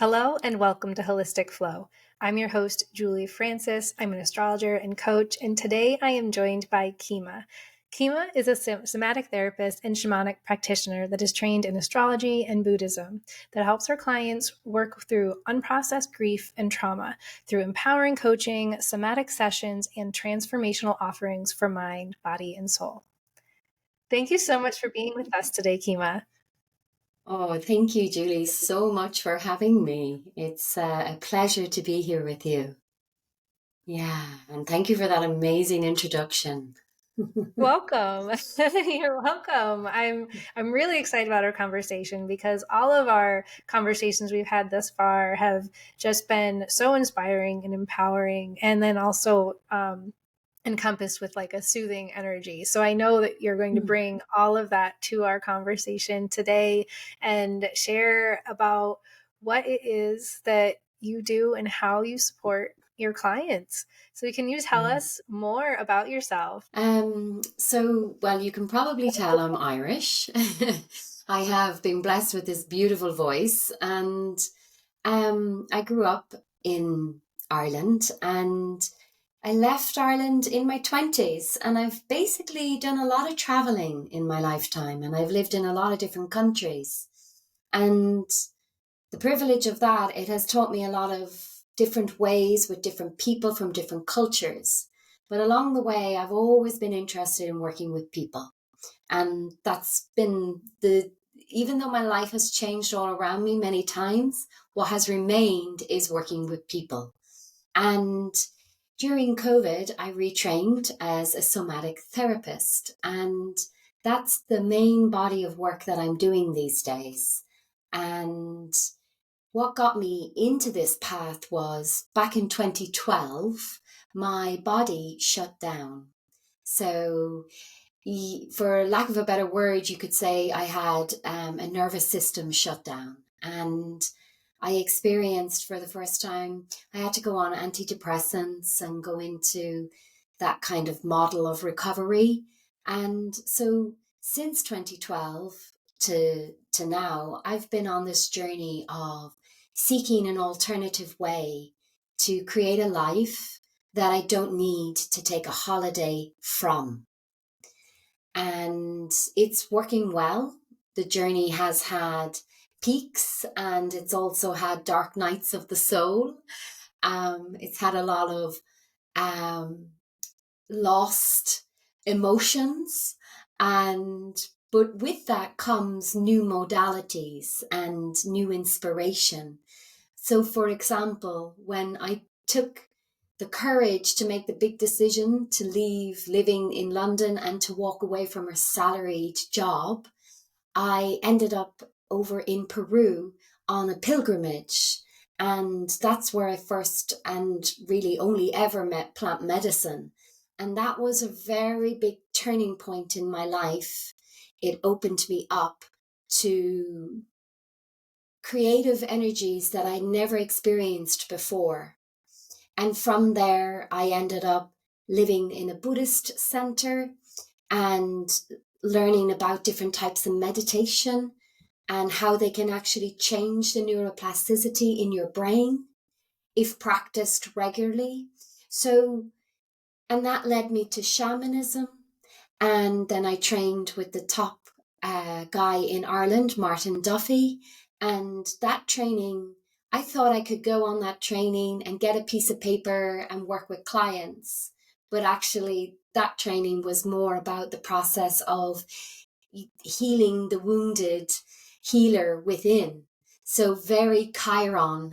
Hello and welcome to Holistic Flow. I'm your host, Julie Francis. I'm an astrologer and coach, and today I am joined by Kema. Kema is a somatic therapist and shamanic practitioner that is trained in astrology and Buddhism that helps her clients work through unprocessed grief and trauma through empowering coaching, somatic sessions, and transformational offerings for mind, body, and soul. Thank you so much for being with us today, Kema. Oh, thank you, Julie, so much for having me. It's a pleasure to be here with you. Yeah, and thank you for that amazing introduction. Welcome. You're welcome. I'm really excited about our conversation because all of our conversations we've had thus far have just been so inspiring and empowering, and then also encompassed with like a soothing energy. So I know that you're going to bring all of that to our conversation today and share about what it is that you do and how you support your clients. So can you tell us more about yourself? Well, you can probably tell I'm Irish. I have been blessed with this beautiful voice, and I grew up in Ireland, and I left Ireland in my 20s, and I've basically done a lot of traveling in my lifetime, and I've lived in a lot of different countries. And the privilege of that, it has taught me a lot of different ways with different people from different cultures. But along the way, I've always been interested in working with people. And that's been even though my life has changed all around me many times, what has remained is working with people. And during COVID, I retrained as a somatic therapist. And that's the main body of work that I'm doing these days. And what got me into this path was back in 2012, my body shut down. So, for lack of a better word, you could say I had a nervous system shutdown. And I experienced for the first time, I had to go on antidepressants and go into that kind of model of recovery. And so since 2012 to now, I've been on this journey of seeking an alternative way to create a life that I don't need to take a holiday from. And it's working well. The journey has had peaks and it's also had dark nights of the soul. It's had a lot of um, lost emotions, and but with that comes new modalities and new inspiration. So, for example, when I took the courage to make the big decision to leave living in London and to walk away from a salaried job, I ended up over in Peru on a pilgrimage. And that's where I first and really only ever met plant medicine. And that was a very big turning point in my life. It opened me up to creative energies that I never experienced before. And from there, I ended up living in a Buddhist center and learning about different types of meditation and how they can actually change the neuroplasticity in your brain if practiced regularly. So, and that led me to shamanism. And then I trained with the top guy in Ireland, Martin Duffy. And that training, I thought I could go on that training and get a piece of paper and work with clients. But actually, that training was more about the process of healing the wounded healer within. So very Chiron,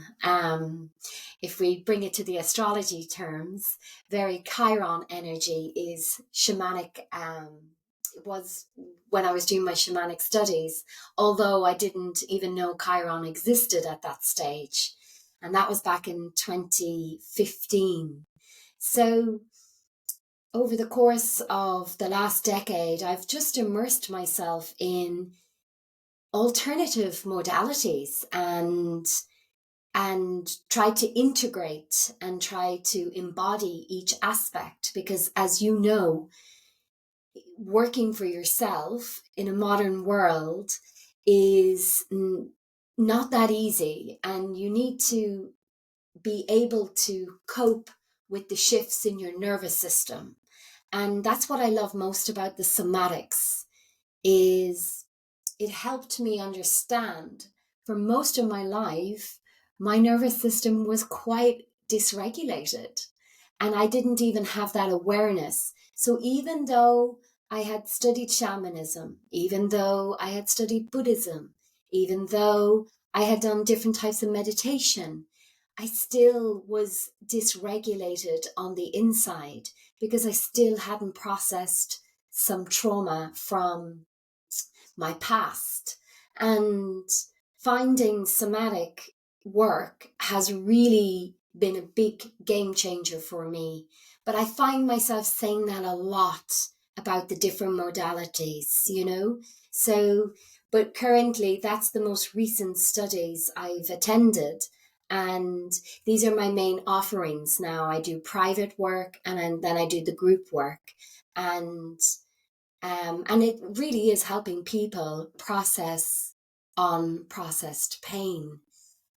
if we bring it to the astrology terms, very Chiron energy is shamanic, was when I was doing my shamanic studies, although I didn't even know Chiron existed at that stage. And that was back in 2015. So over the course of the last decade, I've just immersed myself in alternative modalities and try to integrate and try to embody each aspect, because as you know, working for yourself in a modern world is not that easy. And you need to be able to cope with the shifts in your nervous system. And that's what I love most about the somatics is it helped me understand for most of my life, my nervous system was quite dysregulated. And I didn't even have that awareness. So even though I had studied shamanism, even though I had studied Buddhism, even though I had done different types of meditation, I still was dysregulated on the inside because I still hadn't processed some trauma from my past. And finding somatic work has really been a big game changer for me. But I find myself saying that a lot about the different modalities, you know? So, but currently, that's the most recent studies I've attended. And these are my main offerings now. I do private work and then I do the group work. And it really is helping people process unprocessed pain.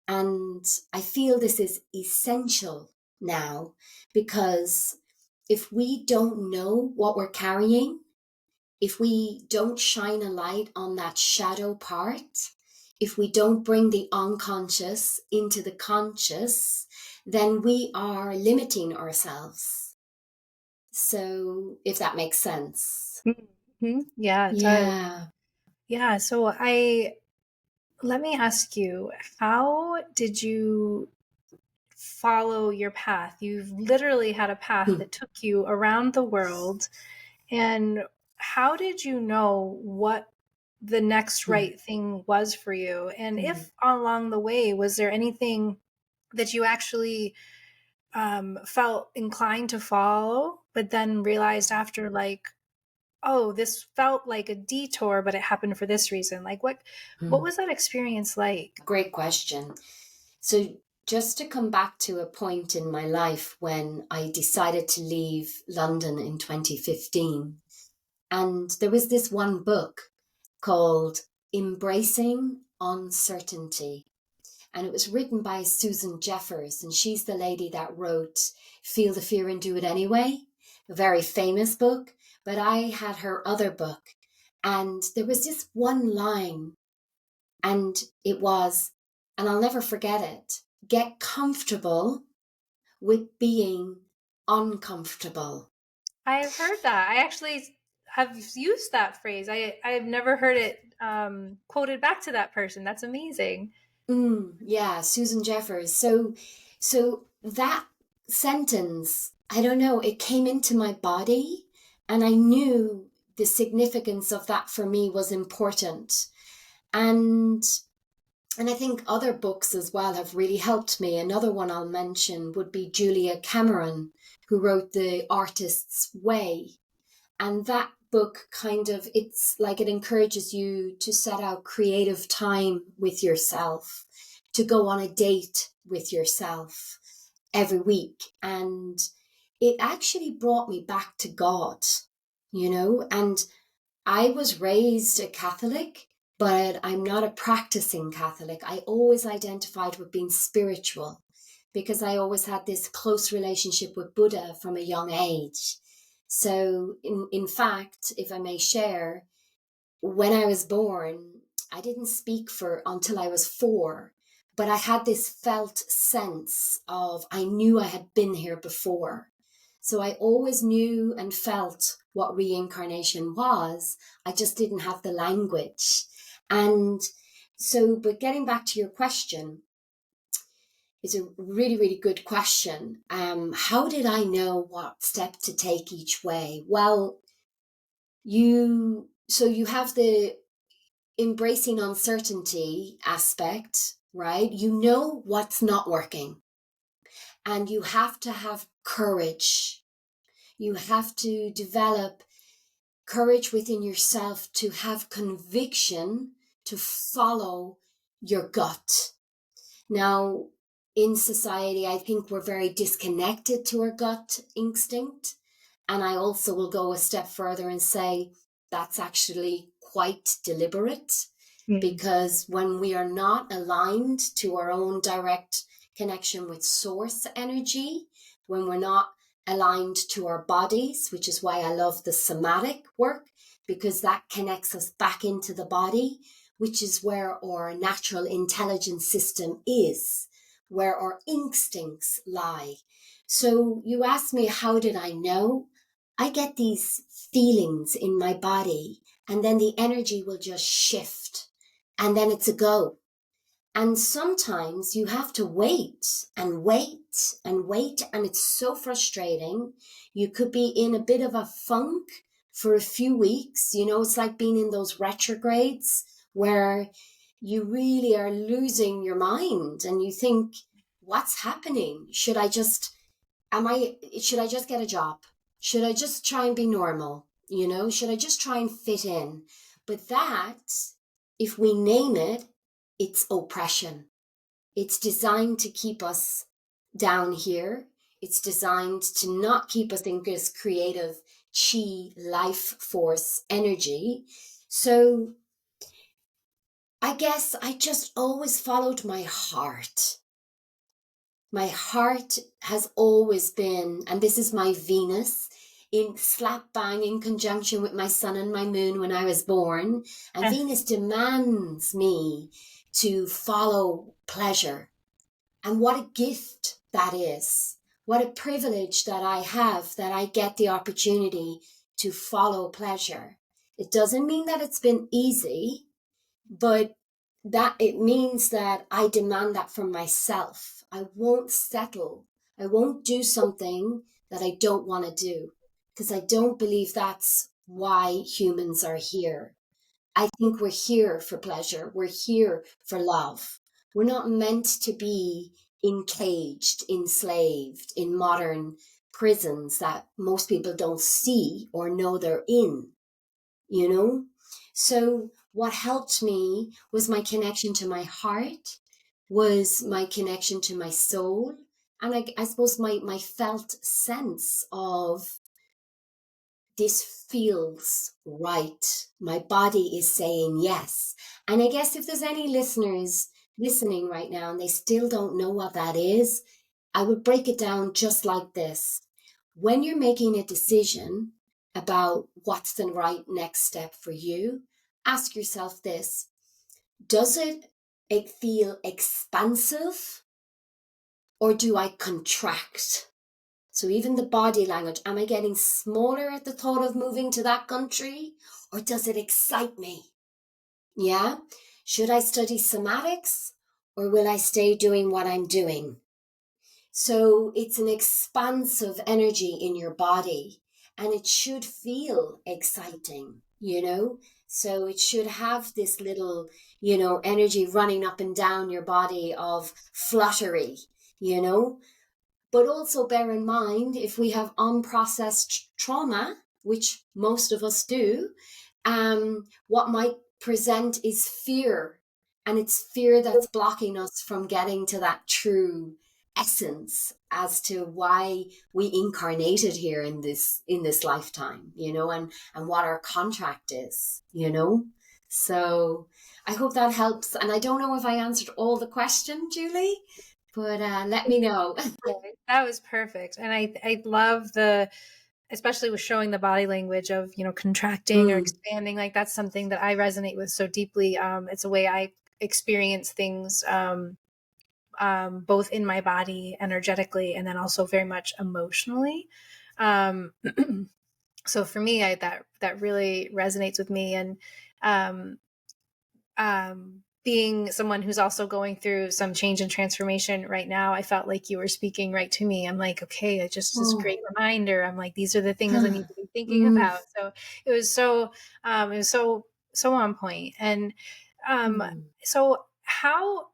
And I feel this is essential now because if we don't know what we're carrying, if we don't shine a light on that shadow part, if we don't bring the unconscious into the conscious, then we are limiting ourselves. So, if that makes sense. Mm-hmm. Yeah, it does. Yeah. Yeah, so I let me ask you, how did you follow your path? You've literally had a path Hmm. that took you around the world. And how did you know what the next Hmm. right thing was for you? And Hmm. if along the way, was there anything that you actually felt inclined to follow, but then realized after, like, oh, this felt like a detour, but it happened for this reason? Like, what Hmm. was that experience like? Great question. So, just to come back to a point in my life when I decided to leave London in 2015, and there was this one book called Embracing Uncertainty. And it was written by Susan Jeffers, and she's the lady that wrote Feel the Fear and Do It Anyway, a very famous book. But I had her other book, and there was this one line, and it was, and I'll never forget it, get comfortable with being uncomfortable. I've heard that. I actually have used that phrase. I've never heard it quoted back to that person. That's amazing. Yeah, Susan Jeffers. So that sentence, I don't know, it came into my body, and I knew the significance of that for me was important. And and I think other books as well have really helped me. Another one I'll mention would be Julia Cameron, who wrote The Artist's Way. And that book kind of, it's like it encourages you to set out creative time with yourself, to go on a date with yourself every week. And it actually brought me back to God, you know, and I was raised a Catholic, but I'm not a practicing Catholic. I always identified with being spiritual because I always had this close relationship with Buddha from a young age. So, in fact, if I may share, when I was born, I didn't speak for until I was 4, but I had this felt sense of I knew I had been here before. So I always knew and felt what reincarnation was. I just didn't have the language. And so, but getting back to your question, is a really, really good question. How did I know what step to take each way? Well, you have the embracing uncertainty aspect, right? You know what's not working, and you have to have courage. You have to develop courage within yourself to have conviction to follow your gut. Now, in society, I think we're very disconnected to our gut instinct. And I also will go a step further and say that's actually quite deliberate. Mm. because when we are not aligned to our own direct connection with source energy, when we're not aligned to our bodies, which is why I love the somatic work, because that connects us back into the body, which is where our natural intelligence system is, where our instincts lie. So you asked me, how did I know? I get these feelings in my body, and then the energy will just shift, and then it's a go. And sometimes you have to wait and wait and wait, and it's so frustrating. You could be in a bit of a funk for a few weeks. You know, it's like being in those retrogrades where you really are losing your mind and you think, what's happening? Should I just get a job? Should I just try and be normal? You know, should I just try and fit in? But that, if we name it, it's oppression. It's designed to keep us down here. It's designed to not keep us in this creative chi life force energy. So I guess I just always followed my heart. My heart has always been, and this is my Venus, in slap bang in conjunction with my sun and my moon when I was born. And Venus demands me to follow pleasure. And what a gift that is. What a privilege that I have, that I get the opportunity to follow pleasure. It doesn't mean that it's been easy, but that it means that I demand that from myself. I won't settle. I won't do something that I don't want to do, because I don't believe that's why humans are here. I think we're here for pleasure. We're here for love. We're not meant to be encaged, enslaved in modern prisons that most people don't see or know they're in, you know? So what helped me was my connection to my heart, was my connection to my soul, and I suppose my felt sense of this feels right. My body is saying yes. And I guess if there's any listeners listening right now and they still don't know what that is, I would break it down just like this. When you're making a decision about what's the right next step for you, ask yourself this: does it feel expansive, or do I contract? So even the body language, am I getting smaller at the thought of moving to that country, or does it excite me? Yeah. Should I study somatics, or will I stay doing what I'm doing? So it's an expansive energy in your body, and it should feel exciting, you know? So it should have this little, energy running up and down your body of fluttery, you know? But also bear in mind, if we have unprocessed trauma, which most of us do, what might present is fear. And it's fear that's blocking us from getting to that true essence as to why we incarnated here in this lifetime, and what our contract is. So I hope that helps. And I don't know if I answered all the question, Julie, but let me know. That was perfect. And I love especially with showing the body language of, contracting or expanding. Like that's something that I resonate with so deeply. It's a way I experience things, both in my body energetically and then also very much emotionally. Um, so for me, that really resonates with me. And um, being someone who's also going through some change and transformation right now, I felt like you were speaking right to me. I'm like, okay, it's just this great reminder. I'm like, these are the things I need to be thinking about. So it was so on point. And so how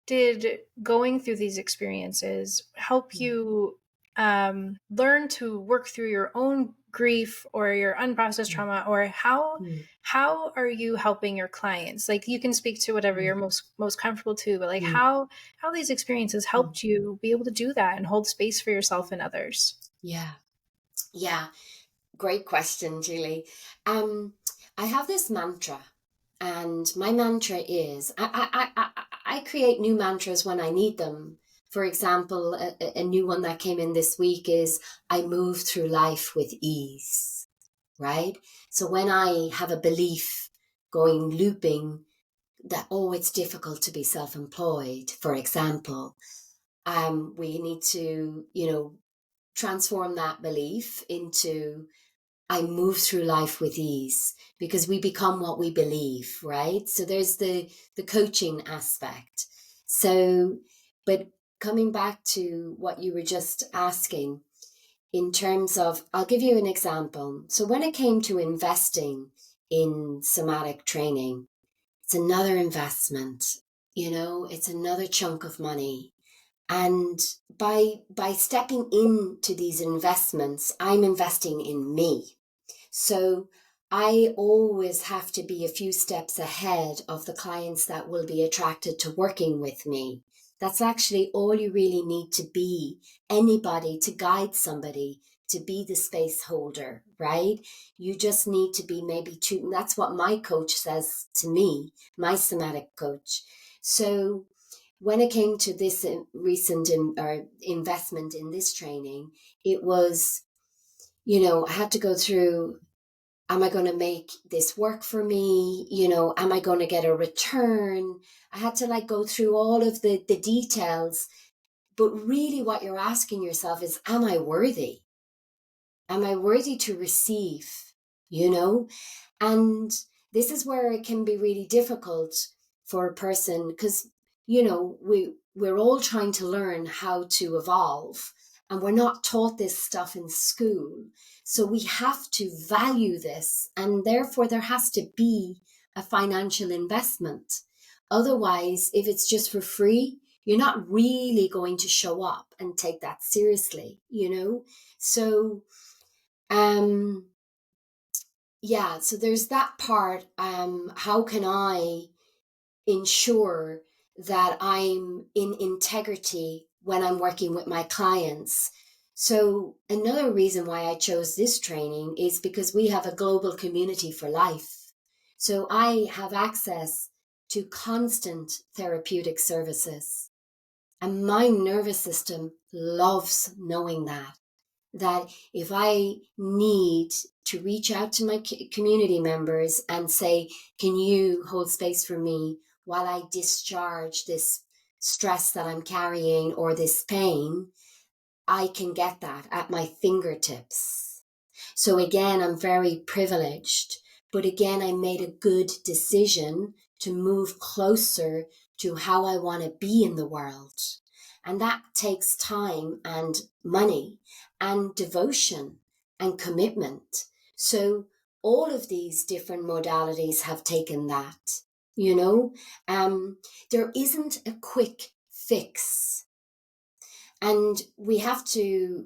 did going through these experiences help you learn to work through your own grief or your unprocessed trauma, or how are you helping your clients? Like you can speak to whatever you're most comfortable to, but like how these experiences helped you be able to do that and hold space for yourself and others. Yeah. Great question, Julie. I have this mantra, And my mantra is, I create new mantras when I need them. For example, a new one that came in this week is, I move through life with ease, right? So when I have a belief going looping that, oh, it's difficult to be self-employed, for example, we need to, transform that belief into, I move through life with ease, because we become what we believe, right? So there's the coaching aspect. So, but coming back to what you were just asking, in terms of, I'll give you an example. So when it came to investing in somatic training, it's another investment, it's another chunk of money. And by stepping into these investments, I'm investing in me. So I always have to be a few steps ahead of the clients that will be attracted to working with me. That's actually all you really need to be. Anybody to guide somebody, to be the space holder, right? You just need to be maybe two. That's what my coach says to me, my somatic coach. So when it came to this recent investment in this training, it was, I had to go through, am I going to make this work for me? Am I going to get a return? I had to go through all of the details. But really what you're asking yourself is, am I worthy? Am I worthy to receive? And this is where it can be really difficult for a person, because, we're all trying to learn how to evolve, and we're not taught this stuff in school. So we have to value this, and therefore there has to be a financial investment. Otherwise, if it's just for free, you're not really going to show up and take that seriously, So, um, yeah, so there's that part. How can I ensure that I'm in integrity when I'm working with my clients? So another reason why I chose this training is because we have a global community for life. So I have access to constant therapeutic services. And my nervous system loves knowing that if I need to reach out to my community members and say, can you hold space for me while I discharge this stress that I'm carrying or this pain, I can get that at my fingertips. So again, I'm very privileged, but again, I made a good decision to move closer to how I want to be in the world. And that takes time and money and devotion and commitment. So all of these different modalities have taken that, there isn't a quick fix. And we have to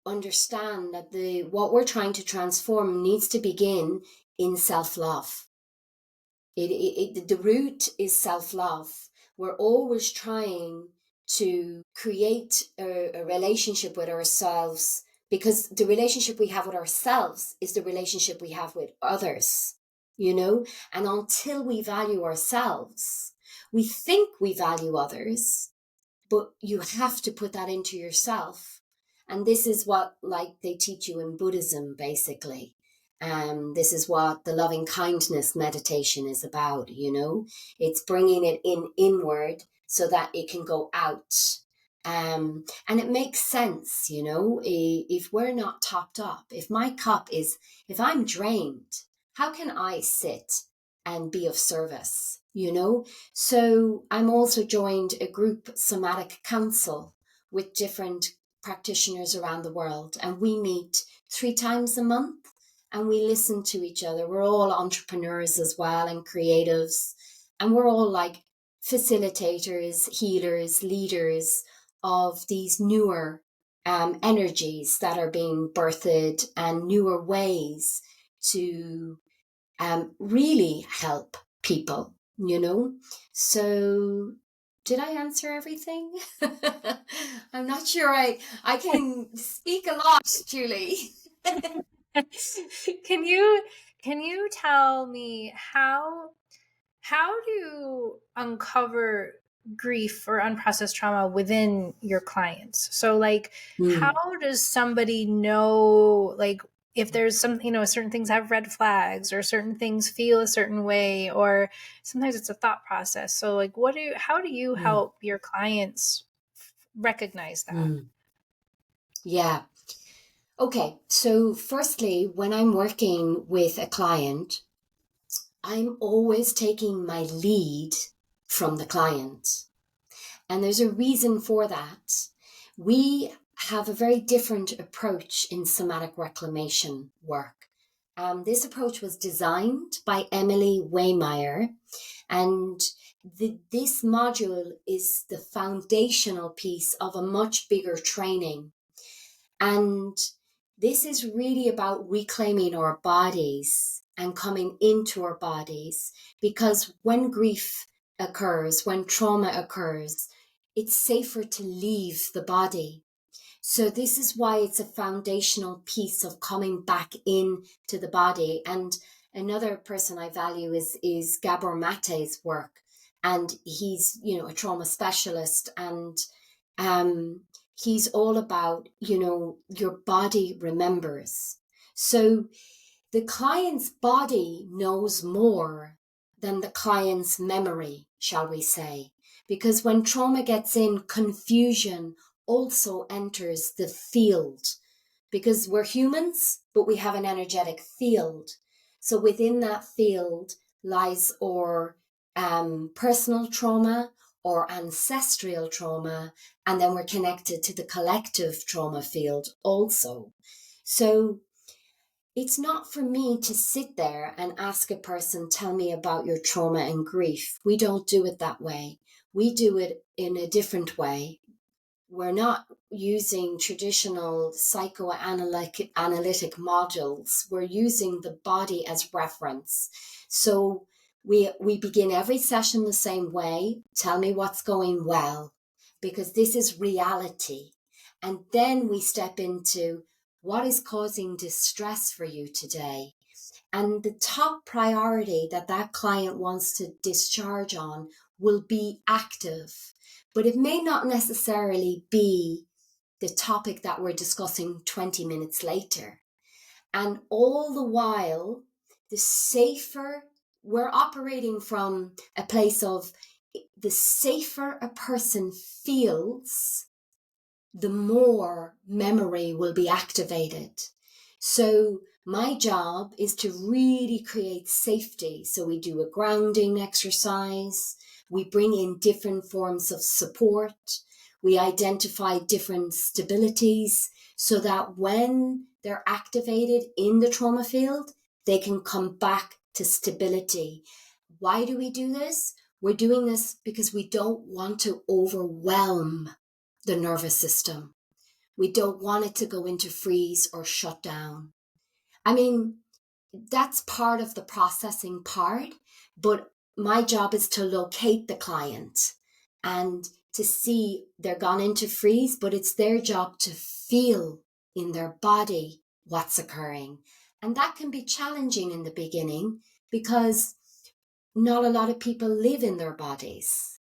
understand that what we're trying to transform needs to begin in self-love. The root is self-love. We're always trying to create a relationship with ourselves, because the relationship we have with ourselves is the relationship we have with others, and until we value ourselves, we think we value others, but you have to put that into yourself. And this is what they teach you in Buddhism, basically. This is what the loving kindness meditation is about, It's bringing it inward so that it can go out. And it makes sense, if we're not topped up, if I'm drained, how can I sit and be of service, So I'm also joined a group somatic council with different practitioners around the world, and we meet 3 times a month and we listen to each other. We're all entrepreneurs as well and creatives, and we're all facilitators, healers, leaders of these newer energies that are being birthed, and newer ways to really help people, So did I answer everything? I'm not sure I can speak a lot, Julie. Can you Can you tell me how do you uncover grief or unprocessed trauma within your clients? So like how Mm, does somebody know like if there's some, certain things have red flags or certain things feel a certain way, or sometimes it's a thought process. So like how do you mm, help your clients recognize that? mm. Yeah. Okay. So, firstly, when I'm working with a client, I'm always taking my lead from the client. And there's a reason for that. We have a very different approach in somatic reclamation work. This approach was designed by Emily Waymeyer, and this module is the foundational piece of a much bigger training. And this is really about reclaiming our bodies and coming into our bodies, because when grief occurs, when trauma occurs, it's safer to leave the body. So this is why it's a foundational piece of coming back into the body. And another person I value is Gabor Mate's work. And he's, a trauma specialist, and um, he's all about, your body remembers. So the client's body knows more than the client's memory, shall we say. Because when trauma gets in, confusion also enters the field. Because we're humans, but we have an energetic field. So within that field lies our personal trauma or ancestral trauma, and then we're connected to the collective trauma field also. So it's not for me to sit there and ask a person, tell me about your trauma and grief. We don't do it that way. We do it in a different way. We're not using traditional psychoanalytic modules. We're using the body as reference. So we begin every session the same way. Tell me what's going well, because this is reality. And then we step into what is causing distress for you today. And the top priority that client wants to discharge on will be active, but it may not necessarily be the topic that we're discussing 20 minutes later. And all the while, the safer we're operating from a place of, the safer a person feels, the more memory will be activated. So my job is to really create safety. So we do a grounding exercise. We bring in different forms of support. We identify different stabilities so that when they're activated in the trauma field, they can come back to stability. Why do we do this? We're doing this because we don't want to overwhelm the nervous system. We don't want it to go into freeze or shut down. I mean, that's part of the processing part, but my job is to locate the client and to see they're gone into freeze, but it's their job to feel in their body what's occurring. And that can be challenging in the beginning because not a lot of people live in their bodies,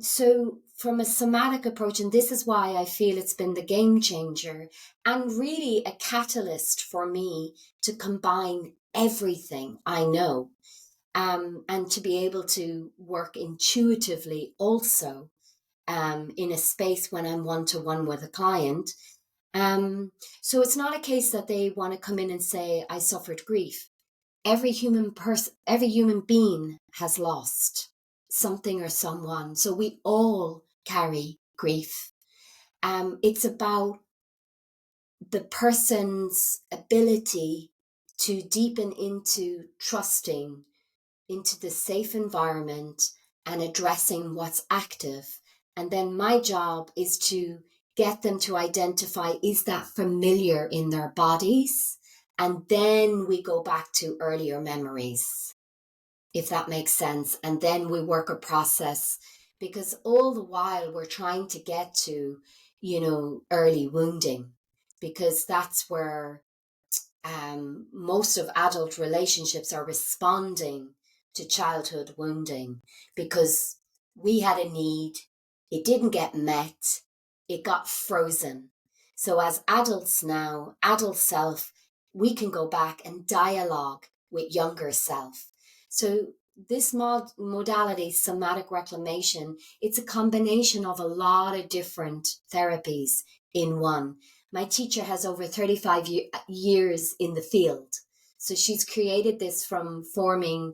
So from a somatic approach, and this is why I feel it's been the game changer and really a catalyst for me to combine everything I know, and to be able to work intuitively also, in a space when I'm one-to-one with a client. So it's not a case that they want to come in and say, I suffered grief. Every human being has lost something or someone. So we all carry grief. It's about the person's ability to deepen into trusting into the safe environment and addressing what's active. And then my job is to get them to identify, is that familiar in their bodies? And then we go back to earlier memories, if that makes sense. And then we work a process, because all the while we're trying to get to, early wounding, because that's where most of adult relationships are responding to childhood wounding because we had a need, it didn't get met, it got frozen. So as adults now, adult self, we can go back and dialogue with younger self. So this modality, somatic reclamation, it's a combination of a lot of different therapies in one. My teacher has over 35 years in the field. So she's created this from forming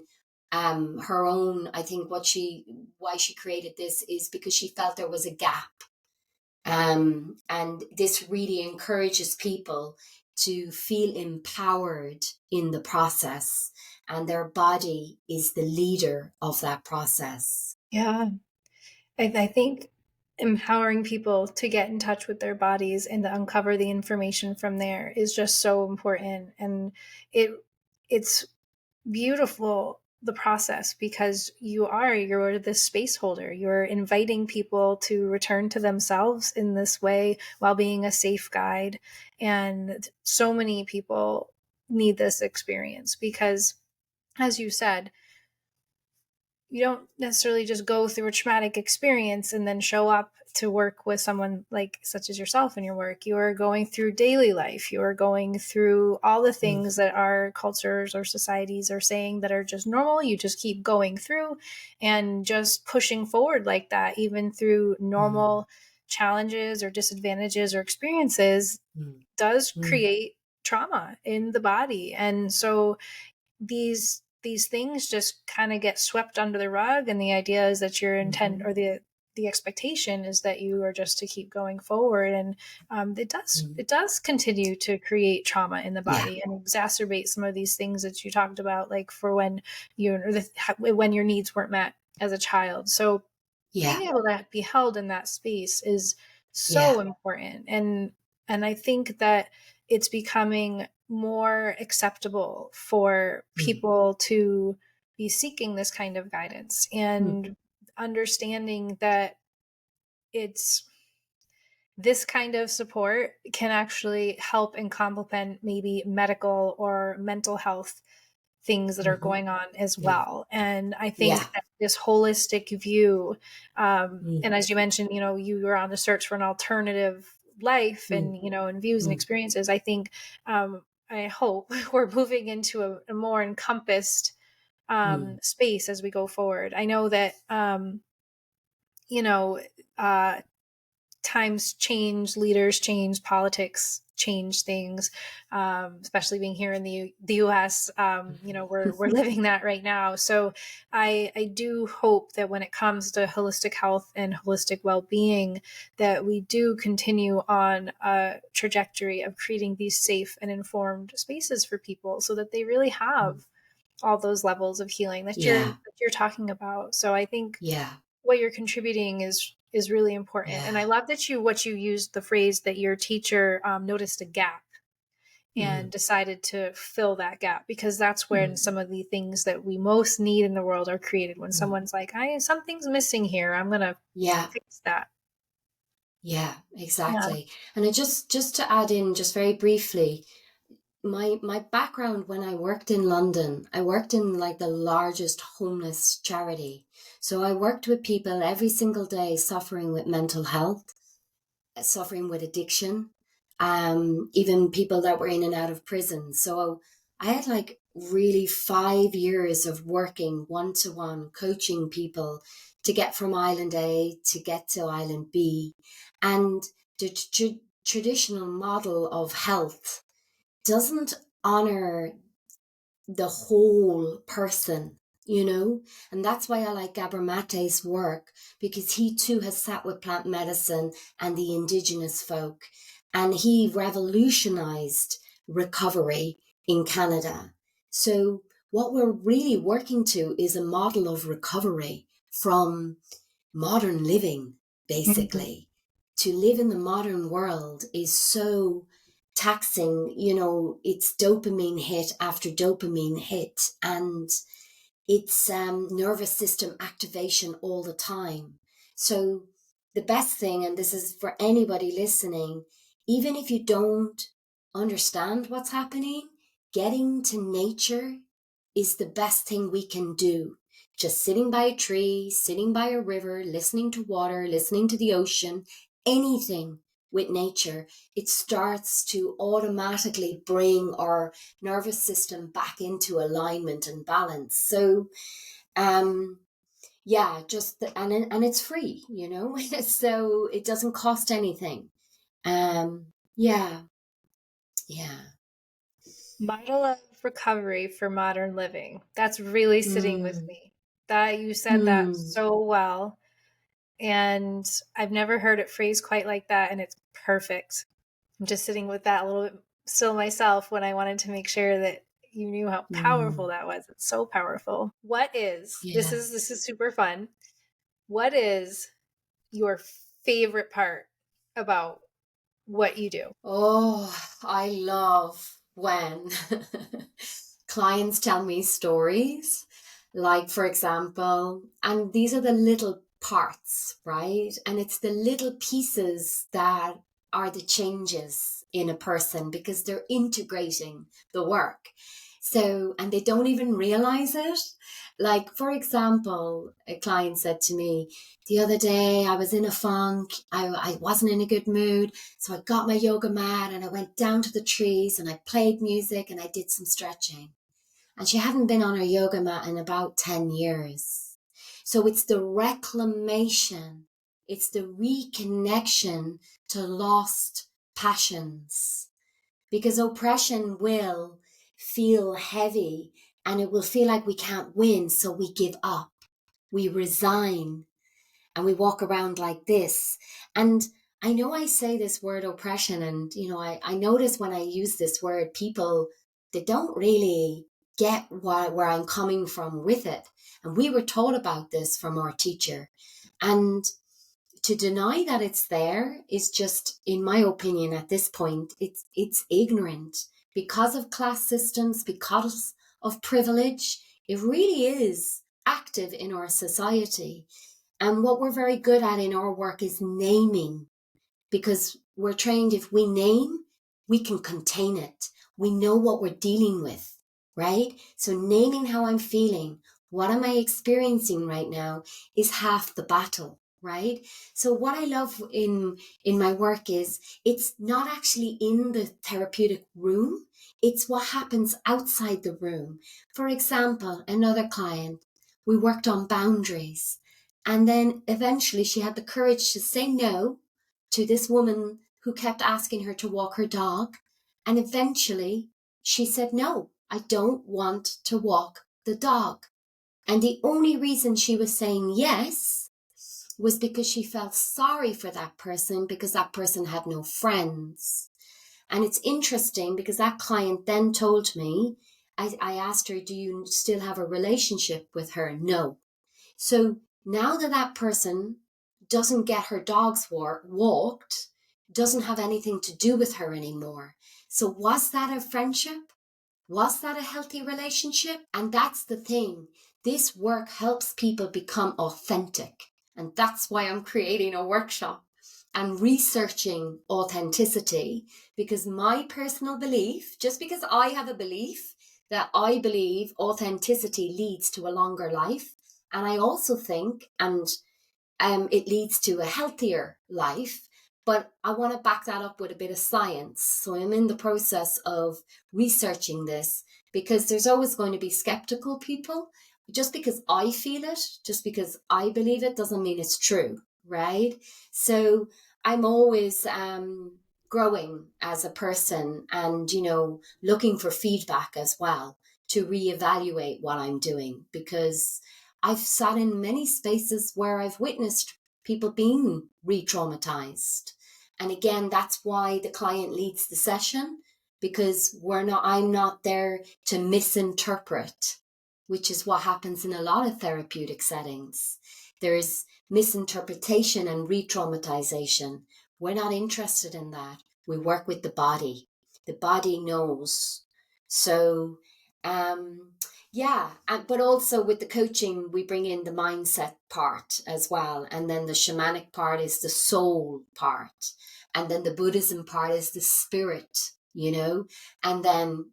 her own. I think why she created this is because she felt there was a gap. And this really encourages people to feel empowered in the process, and their body is the leader of that process. Yeah. I think empowering people to get in touch with their bodies and to uncover the information from there is just so important. And it it's beautiful, the process, because you're the space holder. You're inviting people to return to themselves in this way while being a safe guide. And so many people need this experience because, as you said, you don't necessarily just go through a traumatic experience and then show up to work with someone like such as yourself in your work. You are going through daily life. You are going through all the Mm, things that our cultures or societies are saying that are just normal. You just keep going through and just pushing forward like that, even through mm, normal challenges or disadvantages or experiences, mm, does mm, create trauma in the body. And so these things just kind of get swept under the rug, and the idea is that your intent, mhm, or the expectation is that you are just to keep going forward. And mm. it does continue to create trauma in the Yeah, body and exacerbate some of these things that you talked about, like for when when your needs weren't met as a child. So yeah, being able to be held in that space is yeah. so important. And I think that it's becoming more acceptable for Mm, people to be seeking this kind of guidance mm, and understanding that it's this kind of support can actually help and complement maybe medical or mental health things that are mhm, going on as mm. well. And I think Yeah. that this holistic view, and Mm, as you mentioned, you were on the search for an alternative life, mm, and and views and mm, experiences. I think, I hope we're moving into a more encompassed mm, space as we go forward. I know that you know uh, times change, leaders change, politics change things, especially being here in the U.S. We're living that right now. So I do hope that when it comes to holistic health and holistic well being, that we do continue on a trajectory of creating these safe and informed spaces for people, so that they really mm. have all those levels of healing Yeah, that you're talking about. So I think yeah, what you're contributing is really important. And I yeah. love that you used the phrase that your teacher noticed a gap and Mm, decided to fill that gap, because that's when mm, some of the things that we most need in the world are created. When mm. someone's like, I something's missing here, I'm gonna Yeah, fix that. yeah, Yeah. exactly. And I just to add in just very briefly, my background when I worked in London, I worked in like the largest homeless charity. So I worked with people every single day suffering with mental health, suffering with addiction, even people that were in and out of prison. So I had like really 5 years of working one to one, coaching people to get from island A to get to island B. And the traditional model of health doesn't honor the whole person, you know? And that's why I like Gabor Mate's work, because he too has sat with plant medicine and the indigenous folk, and he revolutionized recovery in Canada. So, what we're really working to is a model of recovery from modern living, Mhm. basically. To live in the modern world is so taxing, it's dopamine hit after dopamine hit, and it's nervous system activation all the time. So, the best thing, and this is for anybody listening, even if you don't understand what's happening, getting to nature is the best thing we can do. Just sitting by a tree, sitting by a river, listening to water, listening to the ocean, anything with nature, it starts to automatically bring our nervous system back into alignment and balance. So, yeah, and it's free, you know, so it doesn't cost anything. Yeah, yeah. Model of recovery for modern living. That's really sitting with Mm, me. That you said that mm, so well. And I've never heard it phrased quite like that. And it's perfect. I'm just sitting with that a little bit still myself when I wanted to make sure that you knew how powerful mm, that was. It's so powerful. What is, yeah. this is super fun. What is your favorite part about what you do? Oh, I love when clients tell me stories, like, for example, and these are the little parts, right? And it's the little pieces that are the changes in a person because they're integrating the work. So, and they don't even realize it. Like, for example, a client said to me, the other day I was in a funk, I wasn't in a good mood. So I got my yoga mat and I went down to the trees and I played music and I did some stretching. And she hadn't been on her yoga mat in about 10 years. So it's the reclamation, it's the reconnection to lost passions. Because oppression will feel heavy and it will feel like we can't win. So we give up, we resign, and we walk around like this. And I know I say this word oppression, and I notice when I use this word, people, they don't really get where I'm coming from with it. And we were taught about this from our teacher. And to deny that it's there is just, in my opinion, at this point, it's ignorant because of class systems, because of privilege. It really is active in our society. And what we're very good at in our work is naming, because we're trained, if we name, we can contain it. We know what we're dealing with, right? So naming how I'm feeling, what am I experiencing right now, is half the battle, right? So what I love in my work is it's not actually in the therapeutic room, it's what happens outside the room. For example, another client, we worked on boundaries, and then eventually she had the courage to say no to this woman who kept asking her to walk her dog. And eventually she said, no, I don't want to walk the dog. And the only reason she was saying yes was because she felt sorry for that person, because that person had no friends. And it's interesting because that client then told me, I asked her, do you still have a relationship with her? No. So now that that person doesn't get her dogs walked, doesn't have anything to do with her anymore. So was that a friendship? Was that a healthy relationship? And that's the thing. This work helps people become authentic. And that's why I'm creating a workshop and researching authenticity, because my personal belief, just because I have a belief that I believe authenticity leads to a longer life, and I also think, and it leads to a healthier life. But I want to back that up with a bit of science. So I'm in the process of researching this, because there's always going to be skeptical people. Just because I feel it, just because I believe it, doesn't mean it's true, right? So I'm always growing as a person, and, looking for feedback as well to reevaluate what I'm doing, because I've sat in many spaces where I've witnessed people being re-traumatized. And again, that's why the client leads the session, because I'm not there to misinterpret, which is what happens in a lot of therapeutic settings. There's misinterpretation and re-traumatization. We're not interested in that. We work with the body. The body knows. So, yeah, but also with the coaching, we bring in the mindset part as well. And then the shamanic part is the soul part. And then the Buddhism part is the spirit, and then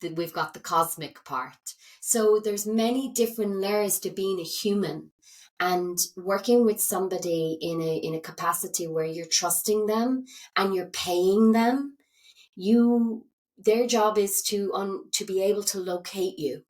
we've got the cosmic part. So there's many different layers to being a human, and working with somebody in a capacity where you're trusting them and you're paying them, their job is to be able to locate you.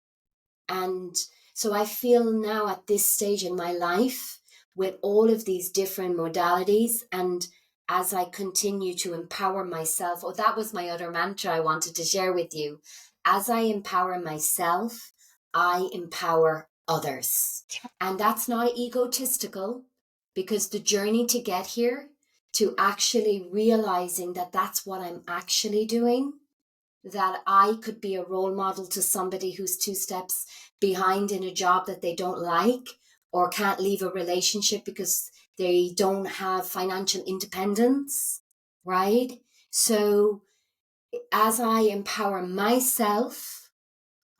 And so I feel now at this stage in my life, with all of these different modalities, and as I continue to empower myself, oh, that was my other mantra I wanted to share with you. As I empower myself, I empower others. And that's not egotistical, because the journey to get here, to actually realizing that that's what I'm actually doing, that I could be a role model to somebody who's 2 steps behind in a job that they don't like, or can't leave a relationship because they don't have financial independence, right? So as I empower myself,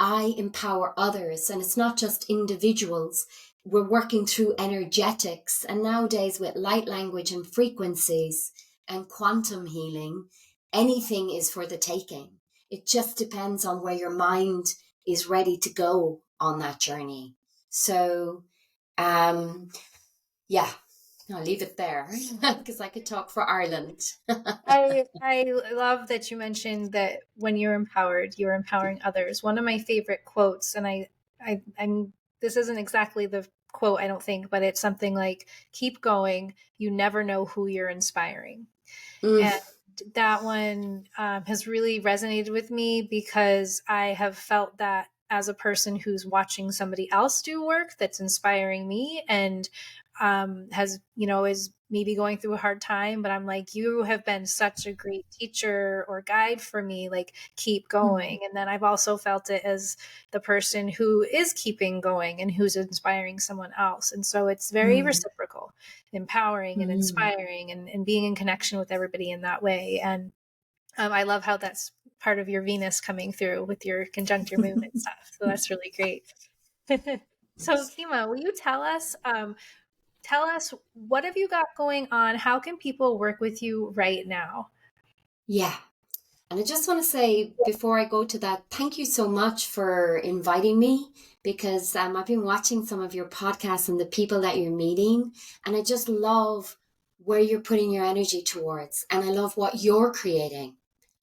I empower others. And it's not just individuals. We're working through energetics. And nowadays, with light language and frequencies and quantum healing, anything is for the taking. It just depends on where your mind is ready to go on that journey. So, yeah, I'll leave it there because I could talk for Ireland. I love that you mentioned that when you're empowered, you're empowering others. One of my favorite quotes, and I'm this isn't exactly the quote, I don't think, but it's something like, "Keep going. You never know who you're inspiring." Mm, And that one has really resonated with me, because I have felt that as a person who's watching somebody else do work that's inspiring me, and has, is maybe going through a hard time, but I'm like, you have been such a great teacher or guide for me, like, keep going. mm, And then I've also felt it as the person who is keeping going and who's inspiring someone else. And so it's very mm, reciprocal, empowering and mm. inspiring, and being in connection with everybody in that way. And I love how that's part of your Venus coming through with your conjunct your moon and stuff. So that's really great. So Kima, will you tell us, what have you got going on? How can people work with you right now? Yeah. And I just want to say before I go to that, thank you so much for inviting me, because I've been watching some of your podcasts and the people that you're meeting, and I just love where you're putting your energy towards, and I love what you're creating.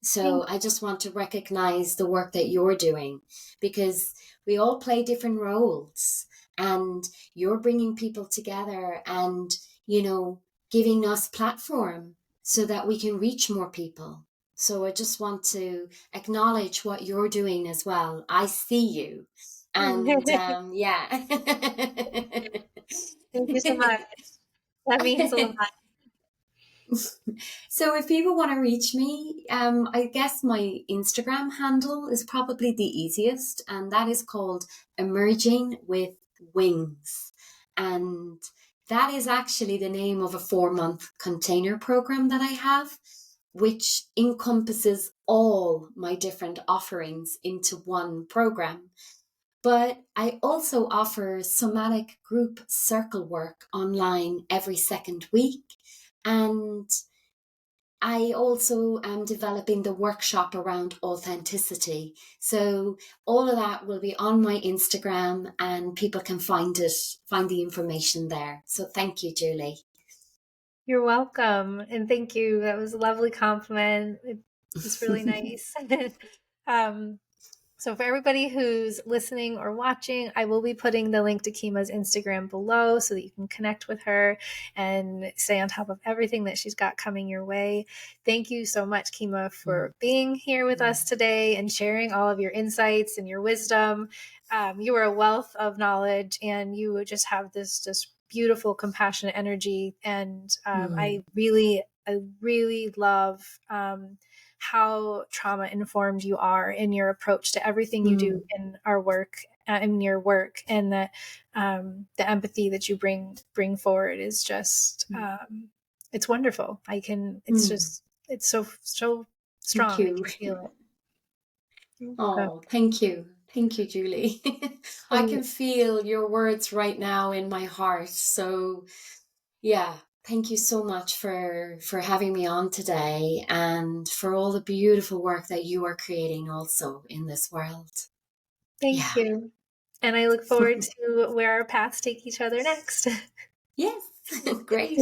Thank So I just want to recognize the work that you're doing, because we all play different roles, and you're bringing people together and, giving us platform so that we can reach more people. So I just want to acknowledge what you're doing as well. I see you. And you. yeah. Thank you so much. That means a lot. So if people want to reach me, I guess my Instagram handle is probably the easiest, and that is called Emerging with Wings. And that is actually the name of a 4-month container program that I have, which encompasses all my different offerings into one program. But I also offer somatic group circle work online every second week. And I also am developing the workshop around authenticity. So all of that will be on my Instagram, and people can find the information there. So thank you, Julie. You're welcome. And thank you. That was a lovely compliment. It was really nice. um, So for everybody who's listening or watching, I will be putting the link to Kima's Instagram below so that you can connect with her and stay on top of everything that she's got coming your way. Thank you so much, Kima, for being here with us today and sharing all of your insights and your wisdom. You are a wealth of knowledge, and you just have this just beautiful, compassionate energy. And I really love how trauma informed you are in your approach to everything you do in our work, in your work, and that the empathy that you bring forward is just it's wonderful. It's so Thank strong. I you. can feel it. You're welcome. Oh, thank you. Thank you, Julie. I And can feel your words right now in my heart. So, yeah. Thank you so much for having me on today and for all the beautiful work that you are creating also in this world. Thank Yeah. you. And I look forward to where our paths take each other next. Yes. Great.